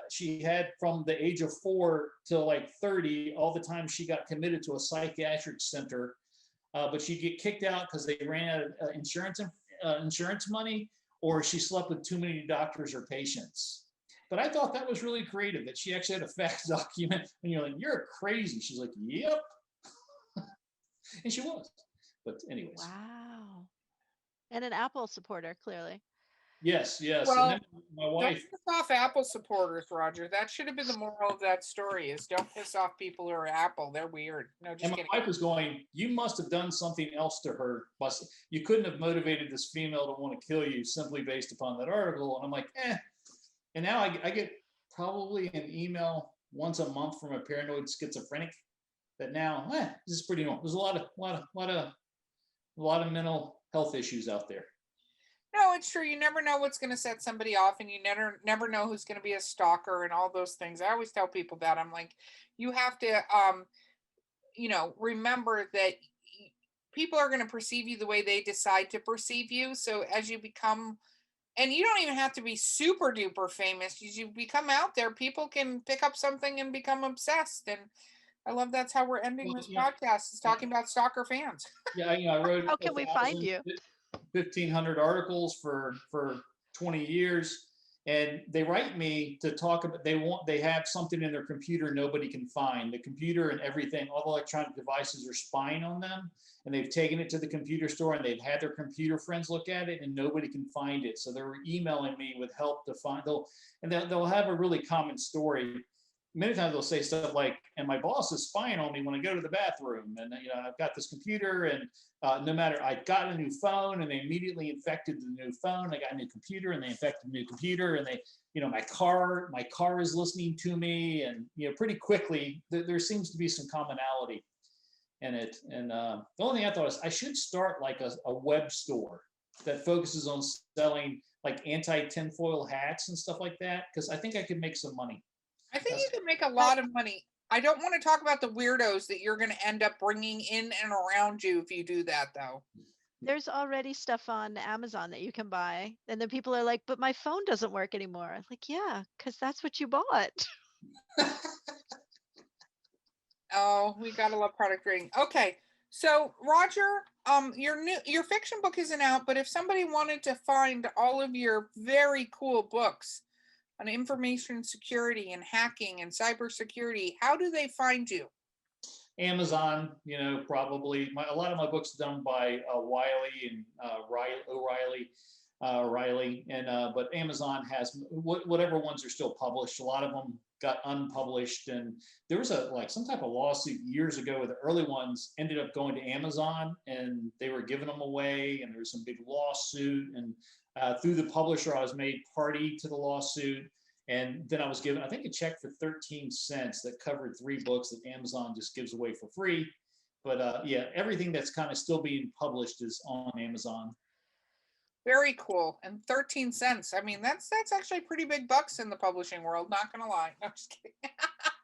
from the age of 4 till like 30, all the time she got committed to a psychiatric center. But she'd get kicked out because they ran out of insurance money, or she slept with too many doctors or patients. But I thought that was really creative, that she actually had a fact document. And you're like, you're crazy. She's like, yep. And she was. But anyways. Wow. And an Apple supporter, clearly. Yes. Well, and then my wife. Don't piss off Apple supporters, Roger. That should have been the moral of that story: is don't piss off people who are Apple. They're weird. No, just And kidding. my wife was going, you must have done something else to her. You couldn't have motivated this female to want to kill you simply based upon that article. And I'm like, And now I get probably an email once a month from a paranoid schizophrenic that now, this is pretty normal. There's a lot of mental health issues out there. No, it's true. You never know what's going to set somebody off, and you never know who's going to be a stalker and all those things. I always tell people that. I'm like, you have to, remember that people are going to perceive you the way they decide to perceive you. So as you become, and you don't even have to be super duper famous, as you become out there, people can pick up something and become obsessed. And I love that's how we're ending this podcast, is talking about stalker fans. Yeah, I wrote. How can we find you? 1,500 articles for 20 years, and they write me to talk about. They have something in their computer nobody can find. The computer and everything, all the electronic devices are spying on them, and they've taken it to the computer store and they've had their computer friends look at it, and nobody can find it. So they're emailing me with help to find. They'll have a really common story. Many times they'll say stuff like, and my boss is spying on me when I go to the bathroom, and I've got this computer, and no matter, I got a new phone, and they immediately infected the new phone. I got a new computer, and they infected the new computer, and they, my car is listening to me, and pretty quickly there seems to be some commonality in it. And the only thing I thought is I should start like a web store that focuses on selling like anti-tinfoil hats and stuff like that, because I think I could make some money. I think you can make a lot of money. I don't want to talk about the weirdos that you're going to end up bringing in and around you if you do that, though. There's already stuff on Amazon that you can buy. And then people are like, but my phone doesn't work anymore. I'm like, yeah, because that's what you bought. Oh, we gotta love product rating. Okay, so Roger, your fiction book isn't out, but if somebody wanted to find all of your very cool books on information security and hacking and cybersecurity, how do they find you? Amazon, probably. A lot of my books are done by Wiley and O'Reilly, and but Amazon has whatever ones are still published. A lot of them got unpublished, and there was some type of lawsuit years ago where the early ones ended up going to Amazon, and they were giving them away, and there was some big lawsuit, and through the publisher, I was made party to the lawsuit. And then I was given, I think, a check for 13 cents that covered 3 books that Amazon just gives away for free. But everything that's kind of still being published is on Amazon. Very cool. And 13 cents. I mean, that's actually pretty big bucks in the publishing world. Not gonna lie. No, I'm just kidding.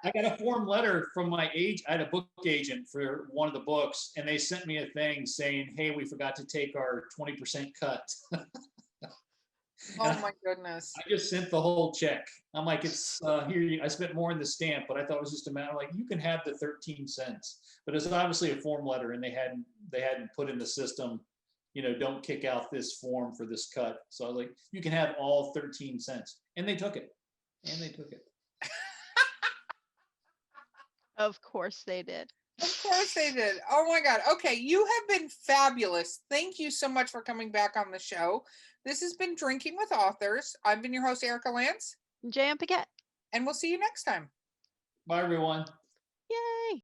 I got a form letter from my agent. I had a book agent for one of the books, and they sent me a thing saying, "Hey, we forgot to take our 20% cut." Oh my goodness. I just sent the whole check. I'm like, it's here. I spent more in the stamp, but I thought it was just a matter like, you can have the 13 cents. But it's obviously a form letter, and they hadn't put in the system, don't kick out this form for this cut. So I was like, you can have all 13 cents. And they took it. Of course they did. Of course they did. Oh my God. Okay, you have been fabulous. Thank you so much for coming back on the show. This has been Drinking with Authors. I've been your host, Erica Lance, J.M. Paquette. and we'll see you next time. Bye, everyone. Yay!